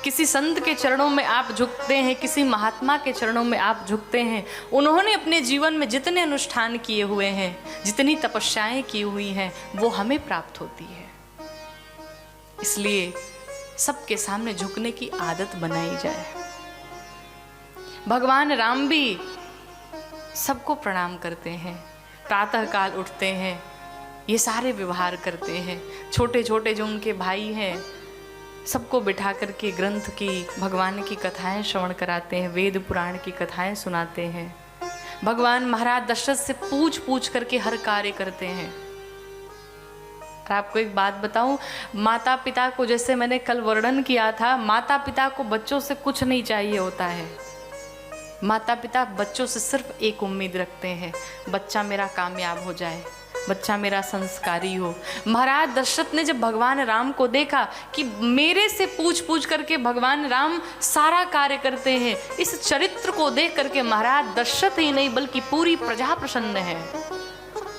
किसी संत के चरणों में आप झुकते हैं, किसी महात्मा के चरणों में आप झुकते हैं, उन्होंने अपने जीवन में जितने अनुष्ठान किए हुए हैं, जितनी तपस्याएं की हुई हैं, वो हमें प्राप्त होती है। इसलिए सबके सामने झुकने की आदत बनाई जाए। भगवान राम भी सबको प्रणाम करते हैं, प्रातः काल उठते हैं, ये सारे व्यवहार करते हैं। छोटे छोटे जो उनके भाई हैं सबको बिठा करके ग्रंथ की, भगवान की कथाएं श्रवण कराते हैं, वेद पुराण की कथाएं सुनाते हैं। भगवान महाराज दशरथ से पूछ पूछ करके हर कार्य करते हैं। और आपको एक बात बताऊं, माता पिता को, जैसे मैंने कल वर्णन किया था, माता पिता को बच्चों से कुछ नहीं चाहिए होता है। माता पिता बच्चों से सिर्फ एक उम्मीद रखते हैं, बच्चा मेरा कामयाब हो जाए, बच्चा मेरा संस्कारी हो। महाराज दशरथ ने जब भगवान राम को देखा कि मेरे से पूछ पूछ करके भगवान राम सारा कार्य करते हैं, इस चरित्र को देख करके महाराज दशरथ ही नहीं बल्कि पूरी प्रजा प्रसन्न है।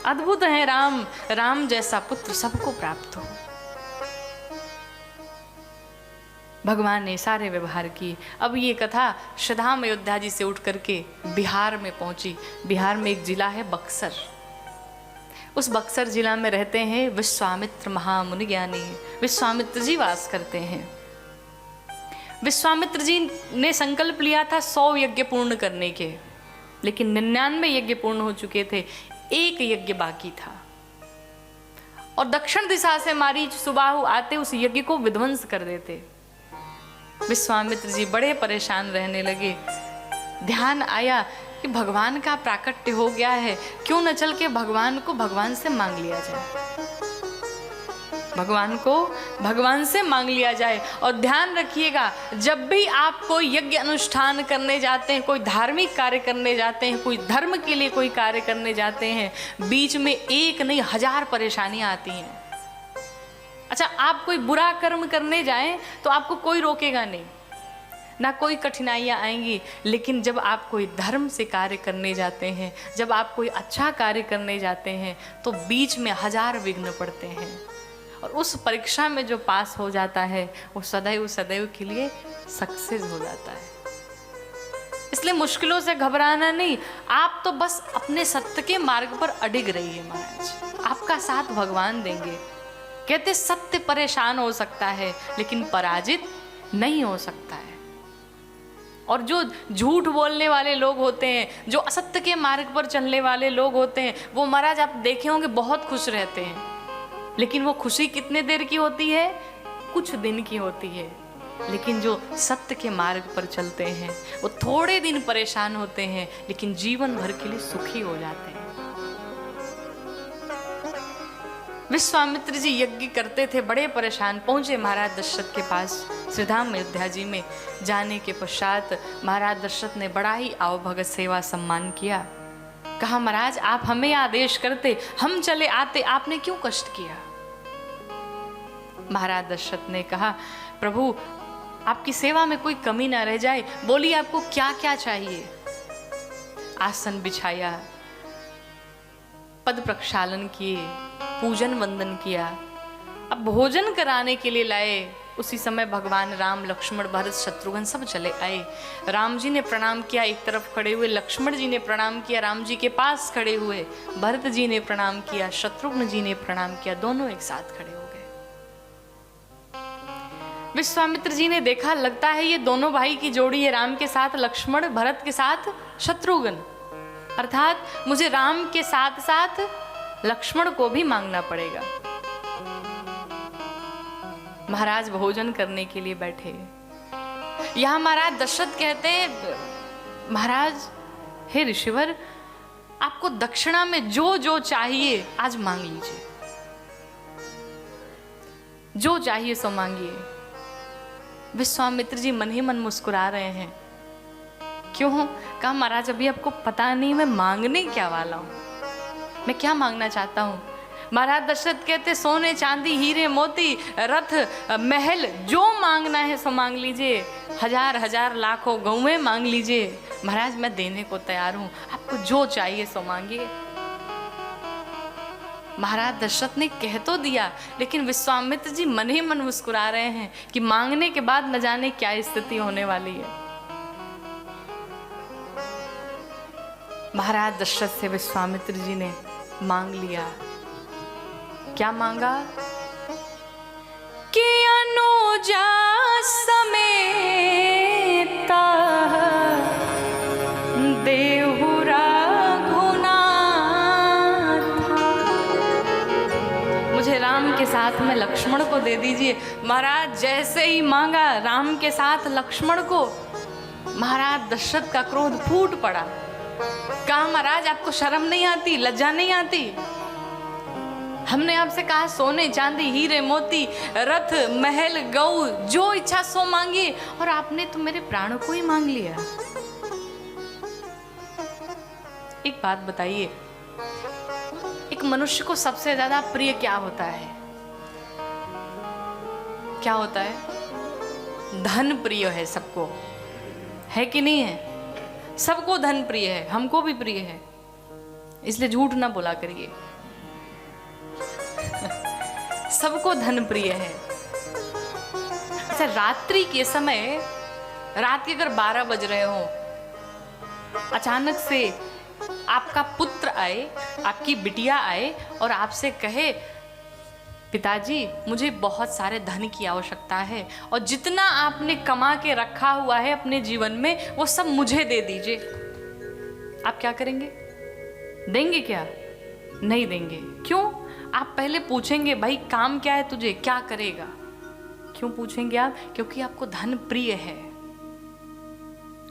अद्भुत है राम, राम जैसा पुत्र सबको प्राप्त हो। भगवान ने सारे व्यवहार किए। अब ये कथा श्रीधाम अयोध्या जी से उठ करके बिहार में पहुंची। बिहार में एक जिला है बक्सर। उस बक्सर जिला में रहते हैं विश्वामित्र महामुनि ज्ञानी। विश्वामित्र जी वास करते हैं। विश्वामित्र जी ने संकल्प लिया था 100 यज्ञ पूर्ण करने के, लेकिन 99 यज्ञ पूर्ण हो चुके थे, एक यज्ञ बाकी था। और दक्षिण दिशा से मारीच सुबाहु आते उस यज्ञ को विध्वंस कर देते। विश्वामित्र जी बड़े परेशान रहने लगे। ध्यान आया कि भगवान का प्राकट्य हो गया है, क्यों न चल के भगवान को भगवान से मांग लिया जाए, भगवान को भगवान से मांग लिया जाए। और ध्यान रखिएगा, जब भी आप कोई यज्ञ अनुष्ठान करने जाते हैं, कोई धार्मिक कार्य करने जाते हैं, कोई धर्म के लिए कोई कार्य करने जाते हैं, बीच में एक नहीं 1000 परेशानियां आती हैं। अच्छा, आप कोई बुरा कर्म करने जाएं तो आपको कोई रोकेगा नहीं, ना कोई कठिनाइयाँ आएंगी। लेकिन जब आप कोई धर्म से कार्य करने जाते हैं, जब आप कोई अच्छा कार्य करने जाते हैं, तो बीच में 1000 विघ्न पड़ते हैं। और उस परीक्षा में जो पास हो जाता है वो सदैव सदैव के लिए सक्सेस हो जाता है। इसलिए मुश्किलों से घबराना नहीं, आप तो बस अपने सत्य के मार्ग पर अडिग रहिए। महाराज आपका साथ भगवान देंगे। कहते सत्य परेशान हो सकता है लेकिन पराजित नहीं हो सकता है। और जो झूठ बोलने वाले लोग होते हैं, जो असत्य के मार्ग पर चलने वाले लोग होते हैं, वो महाराज आप देखे होंगे बहुत खुश रहते हैं, लेकिन वो खुशी कितने देर की होती है? कुछ दिन की होती है। लेकिन जो सत्य के मार्ग पर चलते हैं वो थोड़े दिन परेशान होते हैं, लेकिन जीवन भर के लिए सुखी हो जाते हैं। विश्वामित्र जी यज्ञ करते थे, बड़े परेशान। पहुंचे महाराज दशरथ के पास। श्रीधाम अयोध्या जी में जाने के पश्चात महाराज दशरथ ने बड़ा ही आवभगत सेवा सम्मान किया। कहा महाराज आप हमें आदेश करते, हम चले आते, आपने क्यों कष्ट किया? महाराज दशरथ ने कहा प्रभु आपकी सेवा में कोई कमी ना रह जाए, बोलिए आपको क्या क्या चाहिए। आसन बिछाया, पद प्रक्षालन किए, पूजन वंदन किया। अब भोजन कराने के लिए लाए। उसी समय भगवान राम, लक्ष्मण, भरत, शत्रुघ्न सब चले आए। राम जी ने प्रणाम किया, एक तरफ खड़े हुए। लक्ष्मण जी ने प्रणाम किया, राम जी के पास खड़े हुए। भरत जी ने प्रणाम किया, शत्रुघ्न जी ने प्रणाम किया, दोनों एक साथ खड़े हो गए। विश्वामित्र जी ने देखा, लगता है ये दोनों भाई की जोड़ी है, राम के साथ लक्ष्मण, भरत के साथ शत्रुघ्न, अर्थात मुझे राम के साथ साथ लक्ष्मण को भी मांगना पड़ेगा। महाराज भोजन करने के लिए बैठे। यहां महाराज दशरथ कहते हैं महाराज हे ऋषिवर आपको दक्षिणा में जो जो चाहिए आज मांग लीजिए, जो चाहिए सो मांगिए। विश्वामित्र जी मन ही मन मुस्कुरा रहे हैं। क्यों? कहा महाराज अभी आपको पता नहीं मैं मांगने क्या वाला हूं, मैं क्या मांगना चाहता हूं। महाराज दशरथ कहते सोने चांदी हीरे मोती रथ महल जो मांगना है सो मांग लीजिए, 1000 लाखों गौएं मांग लीजिए, महाराज मैं देने को तैयार हूं, आपको जो चाहिए सो मांगिए। महाराज दशरथ ने कह तो दिया, लेकिन विश्वामित्र जी मन ही मन मुस्कुरा रहे हैं कि मांगने के बाद न जाने क्या स्थिति होने वाली है। महाराज दशरथ से विश्वामित्र जी ने मांग लिया। क्या मांगा कि अनुजा समेता देहुरा राम के साथ में लक्ष्मण को दे दीजिए। महाराज जैसे ही मांगा राम के साथ लक्ष्मण को, महाराज दशरथ का क्रोध फूट पड़ा। कहा महाराज आपको शर्म नहीं आती, लज्जा नहीं आती? हमने आपसे कहा सोने चांदी हीरे मोती रथ महल गऊ जो इच्छा सो मांगिए, और आपने तो मेरे प्राण को ही मांग लिया। एक बात बताइए, एक मनुष्य को सबसे ज्यादा प्रिय क्या होता है? क्या होता है? धन प्रिय है सबको, है कि नहीं है? सबको धन प्रिय है, हमको भी प्रिय है, इसलिए झूठ ना बोला करिए। सबको धन प्रिय है। अच्छा, रात्रि के समय, रात के अगर 12 बज रहे हो, अचानक से आपका पुत्र आए, आपकी बिटिया आए और आपसे कहे पिताजी मुझे बहुत सारे धन की आवश्यकता है और जितना आपने कमा के रखा हुआ है अपने जीवन में वो सब मुझे दे दीजिए, आप क्या करेंगे? देंगे क्या? नहीं देंगे। क्यों? आप पहले पूछेंगे भाई काम क्या है तुझे, क्या करेगा? क्यों पूछेंगे आप? क्योंकि आपको धन प्रिय है,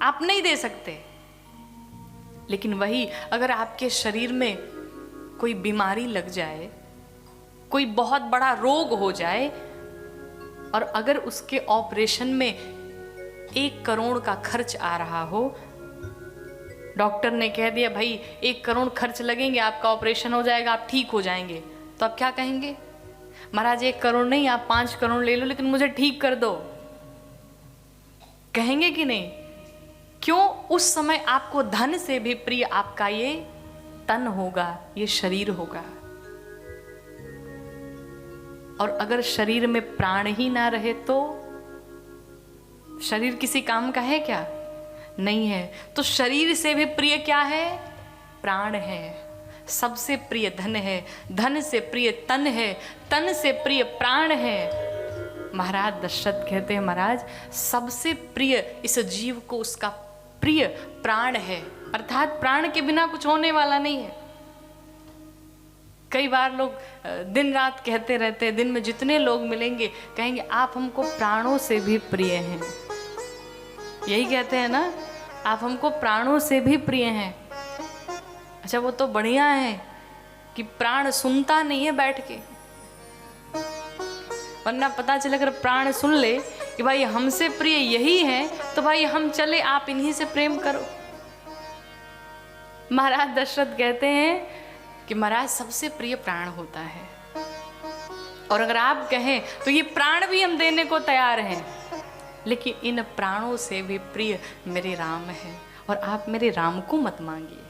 आप नहीं दे सकते। लेकिन वही अगर आपके शरीर में कोई बीमारी लग जाए, कोई बहुत बड़ा रोग हो जाए, और अगर उसके ऑपरेशन में 1 करोड़ का खर्च आ रहा हो, डॉक्टर ने कह दिया भाई 1 करोड़ खर्च लगेंगे, आपका ऑपरेशन हो जाएगा, आप ठीक हो जाएंगे, तो आप क्या कहेंगे? महाराज 1 करोड़ नहीं, आप 5 करोड़ ले लो, लेकिन मुझे ठीक कर दो। कहेंगे कि नहीं? क्यों? उस समय आपको धन से भी प्रिय आपका ये तन होगा, ये शरीर होगा। और अगर शरीर में प्राण ही ना रहे तो शरीर किसी काम का है क्या? नहीं है। तो शरीर से भी प्रिय क्या है? प्राण है। सबसे प्रिय धन है, धन से प्रिय तन है, तन से प्रिय प्राण है। महाराज दशरथ कहते हैं महाराज सबसे प्रिय इस जीव को उसका प्रिय प्राण है, अर्थात प्राण के बिना कुछ होने वाला नहीं है। कई बार लोग दिन रात कहते रहते हैं, दिन में जितने लोग मिलेंगे कहेंगे आप हमको प्राणों से भी प्रिय हैं। यही कहते हैं ना, आप हमको प्राणों से भी प्रिय हैं। अच्छा, वो तो बढ़िया है कि प्राण सुनता नहीं है बैठ के, वरना पता चले अगर प्राण सुन ले कि भाई हमसे प्रिय यही है तो भाई हम चले, आप इन्हीं से प्रेम करो। महाराज दशरथ कहते हैं कि महाराज सबसे प्रिय प्राण होता है, और अगर आप कहें तो ये प्राण भी हम देने को तैयार हैं, लेकिन इन प्राणों से भी प्रिय मेरे राम है, और आप मेरे राम को मत मांगिए।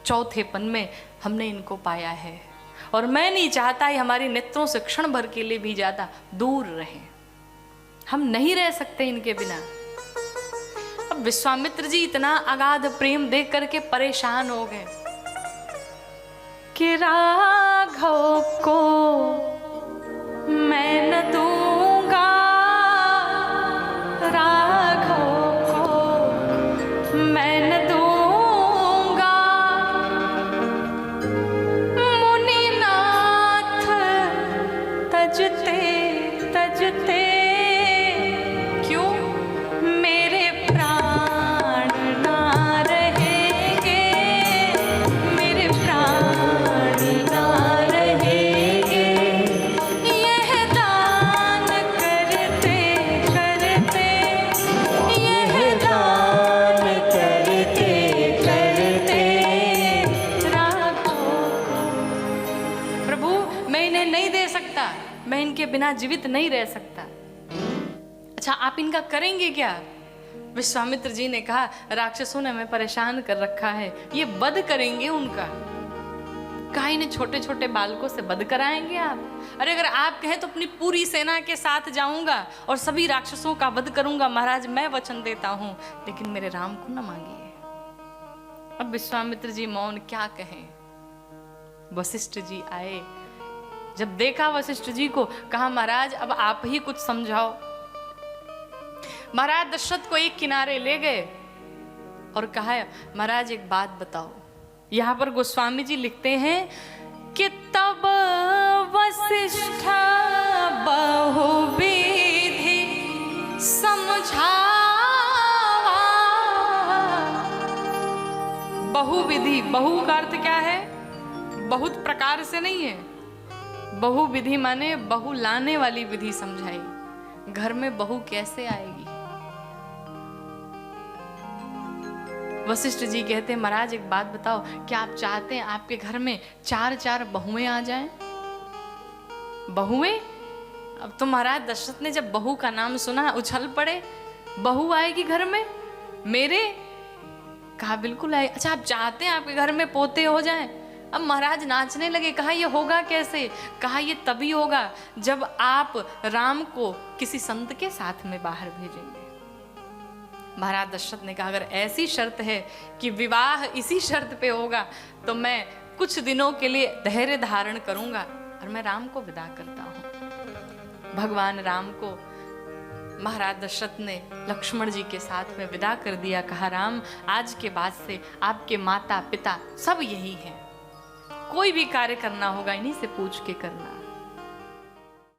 चौथेपन में हमने इनको पाया है, और मैं नहीं चाहता ये हमारे नेत्रों से क्षण भर के लिए भी ज्यादा दूर रहें। हम नहीं रह सकते इनके बिना। अब विश्वामित्र जी इतना अगाध प्रेम देख करके परेशान हो गए कि राघव को मैं न दूंगा, राघव को मैं न दूंगा, मुनिनाथ तजते तजते के बिना जीवित नहीं रह सकता। अच्छा, आप इनका करेंगे क्या? विश्वामित्र जी ने कहा राक्षसों ने हमें परेशान कर रखा है, ये वध करेंगे उनका। कहा इन्हें छोटे छोटे बालकों से वध कराएंगे आप? अरे अगर आप कहें तो अपनी पूरी सेना के साथ जाऊंगा और सभी राक्षसों का वध करूंगा महाराज, मैं वचन देता हूं, लेकिन मेरे राम को न मांगिए। अब विश्वामित्र जी मौन, क्या कहें। वशिष्ठ जी आए, जब देखा वशिष्ठ जी को, कहा महाराज अब आप ही कुछ समझाओ। महाराज दशरथ को एक किनारे ले गए और कहा महाराज एक बात बताओ। यहां पर गोस्वामी जी लिखते हैं कि तब वशिष्ठ बहुविधि समझावा। बहुविधि, बहु का अर्थ क्या है? बहुत प्रकार से नहीं है। बहुविधि माने बहु लाने वाली विधि समझाई। घर में बहू कैसे आएगी? वशिष्ठ जी कहते हैं महाराज एक बात बताओ, क्या आप चाहते हैं आपके घर में 4-4 बहुएं आ जाएं? बहुएं? अब तो महाराज दशरथ ने जब बहू का नाम सुना उछल पड़े, बहू आएगी घर में मेरे? कहा बिल्कुल आए। अच्छा आप चाहते हैं आपके घर में पोते हो जाएं? अब महाराज नाचने लगे। कहा ये होगा कैसे? कहा ये तभी होगा जब आप राम को किसी संत के साथ में बाहर भेजेंगे। महाराज दशरथ ने कहा अगर ऐसी शर्त है कि विवाह इसी शर्त पे होगा तो मैं कुछ दिनों के लिए धैर्य धारण करूंगा और मैं राम को विदा करता हूं। भगवान राम को महाराज दशरथ ने लक्ष्मण जी के साथ में विदा कर दिया। कहा राम आज के बाद से आपके माता पिता सब यही हैं, कोई भी कार्य करना होगा इन्हीं से पूछ के करना।